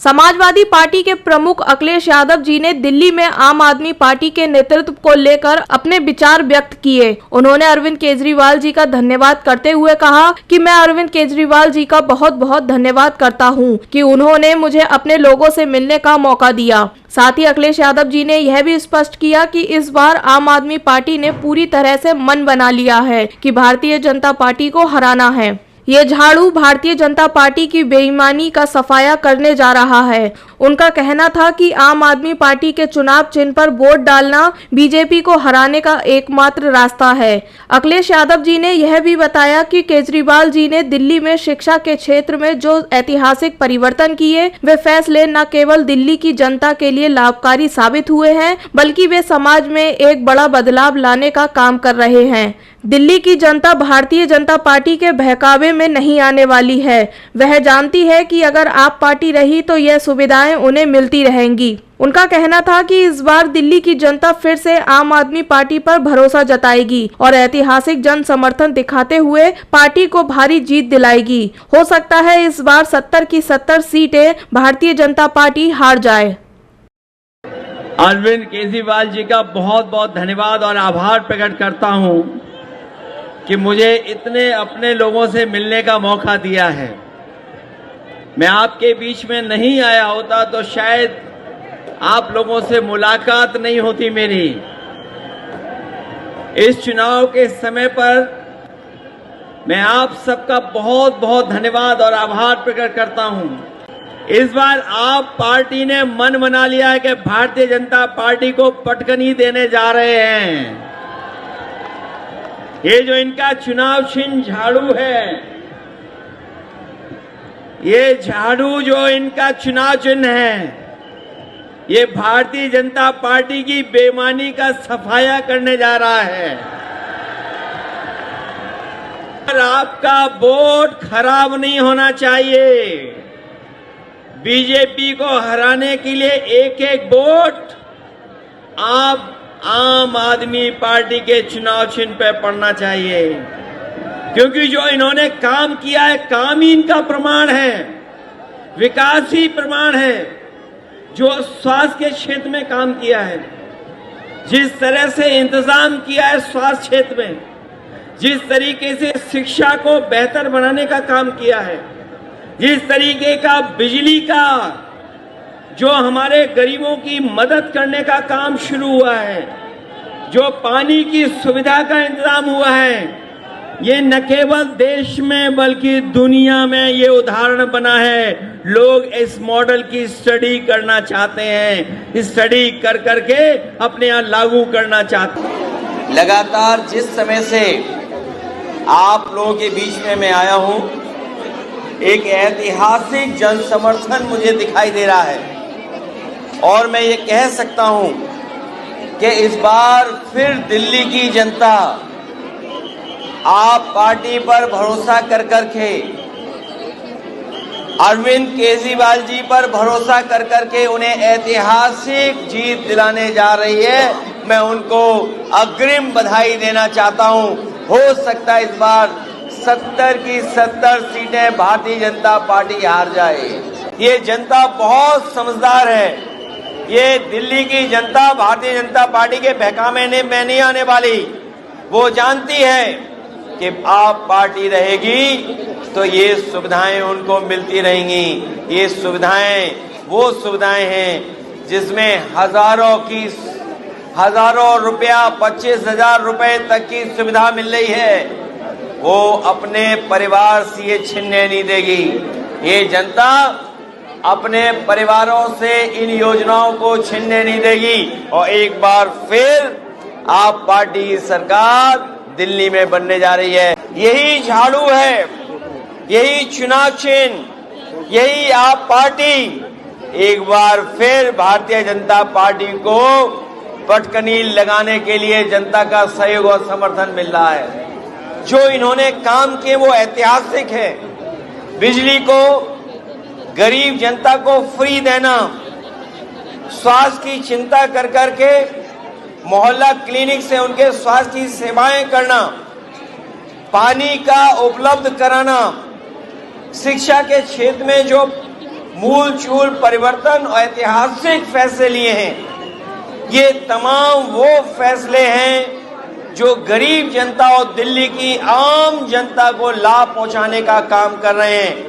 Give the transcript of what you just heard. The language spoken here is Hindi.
समाजवादी पार्टी के प्रमुख अखिलेश यादव जी ने दिल्ली में आम आदमी पार्टी के नेतृत्व को लेकर अपने विचार व्यक्त किए। उन्होंने अरविंद केजरीवाल जी का धन्यवाद करते हुए कहा कि मैं अरविंद केजरीवाल जी का बहुत बहुत धन्यवाद करता हूं कि उन्होंने मुझे अपने लोगों से मिलने का मौका दिया। साथ ही अखिलेश यादव जी ने यह भी स्पष्ट किया कि इस बार आम आदमी पार्टी ने पूरी तरह से मन बना लिया है कि भारतीय जनता पार्टी को हराना है। ये झाड़ू भारतीय जनता पार्टी की बेईमानी का सफाया करने जा रहा है। उनका कहना था कि आम आदमी पार्टी के चुनाव चिन्ह पर वोट डालना बीजेपी को हराने का एकमात्र रास्ता है। अखिलेश यादव जी ने यह भी बताया कि केजरीवाल जी ने दिल्ली में शिक्षा के क्षेत्र में जो ऐतिहासिक परिवर्तन किए, वे फैसले न केवल दिल्ली की जनता के लिए लाभकारी साबित हुए हैं, बल्कि वे समाज में एक बड़ा बदलाव लाने का काम कर रहे हैं। दिल्ली की जनता भारतीय जनता पार्टी के बहकावे में नहीं आने वाली है। वह जानती है कि अगर आप पार्टी रही तो यह सुविधाएं उन्हें मिलती रहेंगी। उनका कहना था कि इस बार दिल्ली की जनता फिर से आम आदमी पार्टी पर भरोसा जताएगी और ऐतिहासिक जन समर्थन दिखाते हुए पार्टी को भारी जीत दिलाएगी। हो सकता है इस बार 70 की 70 सीटें भारतीय जनता पार्टी हार जाए। अरविंद केजरीवाल जी का बहुत बहुत धन्यवाद और आभार प्रकट करता हूं कि मुझे इतने अपने लोगों से मिलने का मौका दिया है। मैं आपके बीच में नहीं आया होता तो शायद आप लोगों से मुलाकात नहीं होती मेरी। इस चुनाव के समय पर मैं आप सबका बहुत बहुत धन्यवाद और आभार प्रकट करता हूं। इस बार आप पार्टी ने मन बना लिया है कि भारतीय जनता पार्टी को पटकनी देने जा रहे हैं। ये जो इनका चुनाव चिन्ह झाड़ू है, ये झाड़ू जो इनका चुनाव चिन्ह है, ये भारतीय जनता पार्टी की बेईमानी का सफाया करने जा रहा है। और आपका वोट खराब नहीं होना चाहिए। बीजेपी को हराने के लिए एक एक वोट आप आम आदमी पार्टी के चुनाव चिन्ह पे पड़ना चाहिए, क्योंकि जो इन्होंने काम किया है, काम ही इनका प्रमाण है, विकास ही प्रमाण है। जो स्वास्थ्य के क्षेत्र में काम किया है, जिस तरह से इंतजाम किया है स्वास्थ्य क्षेत्र में, जिस तरीके से शिक्षा को बेहतर बनाने का काम किया है, जिस तरीके का बिजली का जो हमारे गरीबों की मदद करने का काम शुरू हुआ है, जो पानी की सुविधा का इंतजाम हुआ है, ये न केवल देश में बल्कि दुनिया में ये उदाहरण बना है। लोग इस मॉडल की स्टडी करना चाहते हैं, स्टडी कर करके अपने यहाँ लागू करना चाहते हैं। लगातार जिस समय से आप लोगों के बीच में मैं आया हूं, एक ऐतिहासिक जन समर्थन मुझे दिखाई दे रहा है और मैं ये कह सकता हूं कि इस बार फिर दिल्ली की जनता आप पार्टी पर भरोसा कर करके, अरविंद केजरीवाल जी पर भरोसा कर करके उन्हें ऐतिहासिक जीत दिलाने जा रही है। मैं उनको अग्रिम बधाई देना चाहता हूं। हो सकता है इस बार 70 की 70 सीटें भारतीय जनता पार्टी हार जाए। ये जनता बहुत समझदार है। ये दिल्ली की जनता भारतीय जनता पार्टी के बहकावे में नहीं आने वाली। वो जानती है कि आप पार्टी रहेगी तो ये सुविधाएं उनको मिलती रहेंगी। ये सुविधाएं वो सुविधाएं हैं जिसमें हजारों रुपया 25,000 रुपए तक की सुविधा मिल रही है। वो अपने परिवार से ये छीनने नहीं देगी। ये जनता अपने परिवारों से इन योजनाओं को छीनने नहीं देगी। और एक बार फिर आप पार्टी की सरकार दिल्ली में बनने जा रही है। यही झाड़ू है, यही चुनाव चिन्ह, यही आप पार्टी एक बार फिर भारतीय जनता पार्टी को पटकनी लगाने के लिए जनता का सहयोग और समर्थन मिल रहा है। जो इन्होंने काम किए वो ऐतिहासिक है। बिजली को गरीब जनता को फ्री देना, स्वास्थ्य की चिंता कर करके मोहल्ला क्लिनिक से उनके स्वास्थ्य की सेवाएं करना, पानी का उपलब्ध कराना, शिक्षा के क्षेत्र में जो मूल चूल परिवर्तन और ऐतिहासिक फैसले लिए हैं। ये तमाम वो फैसले हैं जो गरीब जनता और दिल्ली की आम जनता को लाभ पहुंचाने का काम कर रहे हैं।